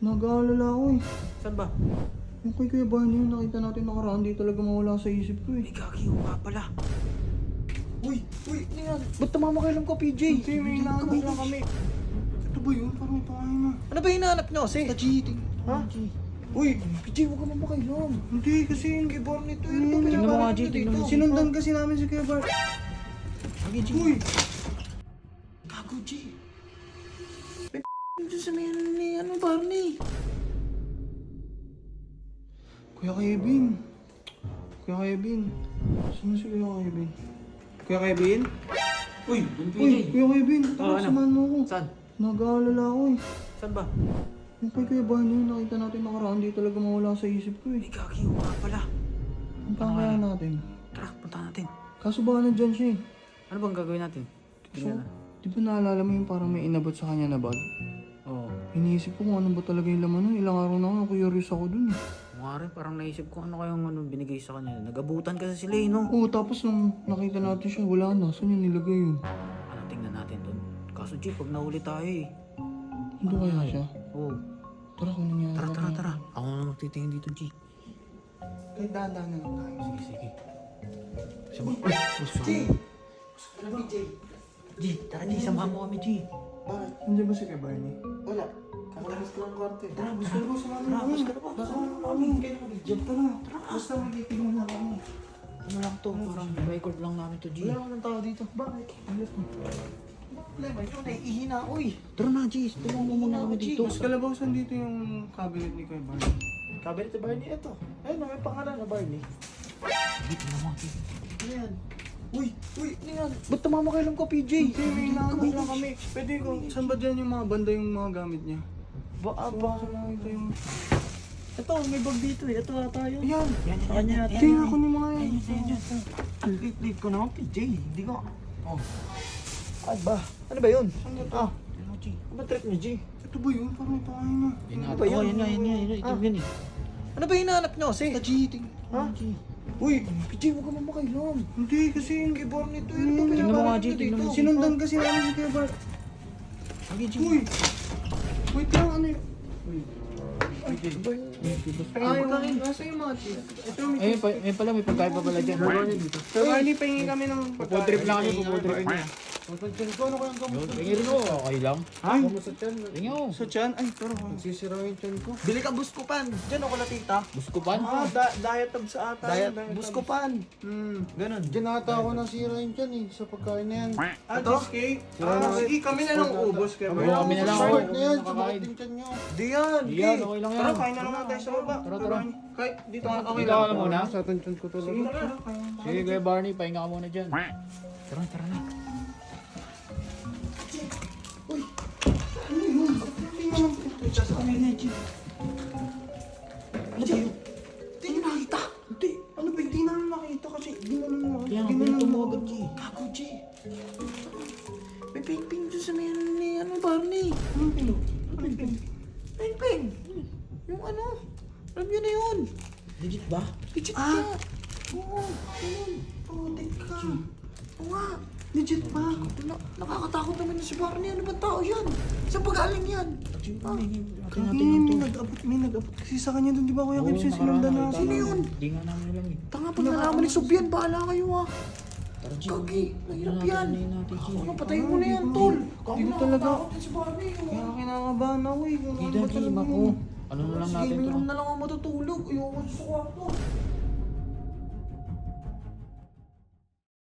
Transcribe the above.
Nag-aalala ako eh. Saan ba? Yung kay Kuya Barney yung nakita natin nakaraan, di talaga mawala sa isip ko eh. Gagi, oo nga pala. Uy! Ano yan? Ba't tumamakailan ka, PJ? Hindi, may hinahanap lang kami. Ito ba yun? Parang may pangalan na. Ano ba hinahanap nyo kasi? Cheating. Ha? Uy! PJ, huwag ka mamakailan. Hindi kasi yung Kay Barney to, Ano ano ba yun? pinapanood Tingnan mo nga, nyo G, dito? sinundan kasi namin si Kuya Barney. Sige, G. Uy! Gago, G. Diyos sa meron ni Barney. Kuya Kevin. Kuya Kevin. Sino si Kuya Kevin? Kuya Kevin? Uy, yung PJ. Uy! Kuya Kevin! Tara, ano? samahan mo ako. Saan? Nag-aalala ako eh. Saan ba? Yung kay Kuya Barney yung nakita natin nakaraan, di talaga mawala sa isip ko eh. Gagi, oo nga pala. Punta kaya natin. Tara, punta natin. Kaso baka nandyan siya eh. Ano bang gagawin natin? So, di ba naalala mo yung parang may inabot sa kanya na bag? Oo. Iniisip ko kung ano ba talaga yung laman nun. Ilang araw na ako, curious ako dun eh. Nga rin, parang naisip ko ano kayong binigay sa kanya. Nag-abutan kasi sila eh, no? Oo, tapos nung nakita natin siya, wala na. Saan yung nilagay yun? Ano, tingnan natin dun. Kaso, G, pag nahuli tayo eh. Hindi kaya siya? Oo. Tara, kung nangyari. Tara. Ako na magtitingin dito, G. Kahit dahan-dahan na lang tayo. Sige. G! Ano, PJ? G, tara, G, samahan mo kami, G. Bakit? Nandiyan ba si Kuya Barney? Wala. Kakalabas ko lang kwarto eh. Tara, gusto ko sa namin. Tara, bus ka na ba? Basta namin kami. Kaya mag-jump ka na. Basta magkikinig na kami. Ano lang to, parang record lang namin to, G. Wala akong tao dito. Bakit? Alas mo. Problema, ikaw naiihi na ako eh. Tara na, G, tulungan mo muna kami dito. Mas kalabasan dito yung cabinet ni Kuya Barney. Cabinet ni Barney, ito. Ayun, may pangalan na Barney. G, tingnan mo, G. Ano yan? Uy! Ano yan? Ba't tumamakailan ka, PJ? Hindi, may hinahanap lang kami. Pwede ko, saan ba dyan yung mga banda yung mga gamit niya? Saan nakita yung... Ito, may bag dito eh. Ito ata yun. Ayan! Sa kanya natin. Tingnan ako ni mga yan. Ang lit-lit ko naman, PJ. Hindi ko... Oh. Ay ba? Ano ba yun? Saan ba ito? Tingnan mo, G. Ano ba trip niyo, G? Ito ba yun? Parang may pangalan na. Yan nga, Ano ba yun? yan nga. Ito yun eh. Ano ba hinahanap nyo kasi? Cheating. Ha? G. Uy! PJ, huwag ka mamakailan. Hindi kasi yung Kay Barney to, Ano ano ba ba tingnan mo nga, G, dito? tingnan mo. Sinundan kasi namin si Kuya Barney. Sige, G. Uy! Wait lang, ano yun? Ay, nasa yung mga cheese. Ito may Ayun, ayun pala, may pagkain pa pala dyan. Kuya Barney, pahingi kami ng Food trip lang kami, food trip na. Pagpagyan ko, ano kayang gamot? Tingin rin mo, okay lang. Ay! Sa tiyan. Tingin mo. Sa tiyan? Ay, pero Sisira yung tiyan ko. bili ka buskupan. Diyan ako natita. Buskupan? Diet of sa ata. Diet, buskupan. Ganun. Diyan ata ako nasira yung tiyan eh. Sa pagkain na yan. Ito? Cheesecake? Sige, kami na lang ubos. Oo, kami na lang. Short na yan. Nakakain. Sumakit yung tiyan nyo. Di yan. Di yan, okay lang yan. Tara, kain na lang tayo sa baba. Tara. Kahit dito nga, okay Dito ka lang muna. Sa tiyan ko talaga. Sige, tara. kain. Sige, Kuya Barney, pahinga ka muna dyan. Tara na. Ano yun? Hindi naman puto sa amin na yun. Ano ba yun? Hindi nyo nakita. Hindi. Ano ba? Hindi namin nakita kasi hindi namin nakita. Kaya nga, pinito mo agad, G. Gago, G. May ping-ping dyan sa meron ni Barney. Anong pino? Anong pino? Ping-ping! Yung ano? Alam nyo na yun. Legit ba? Legit ka. Oo, yun. Putik ka. Oo nga. Legit ba? Nakakatakot naman yung si Barney. Ano bang tao yan? Saan pagaling yan? May nag-abot kasi sa kanya doon, di ba Kuya Kip? Sinundan na. Sino yun? Hindi nga namin alam eh. Tanga pag nalaman ni Sobian, bahala kayo ah. Tara, G. Gagi, mahirap yan. natin, G. Ano, patayin mo na yan, tol. Hindi ko talaga. Nakakatakot yan si Barney. Kaya kinakabahan ako eh. Kung ano ba Hindi, talaga Mako. yun. Ano na lang Sige, natin to? mayroon na lang ako matutulog. Ayoko sa kwarto.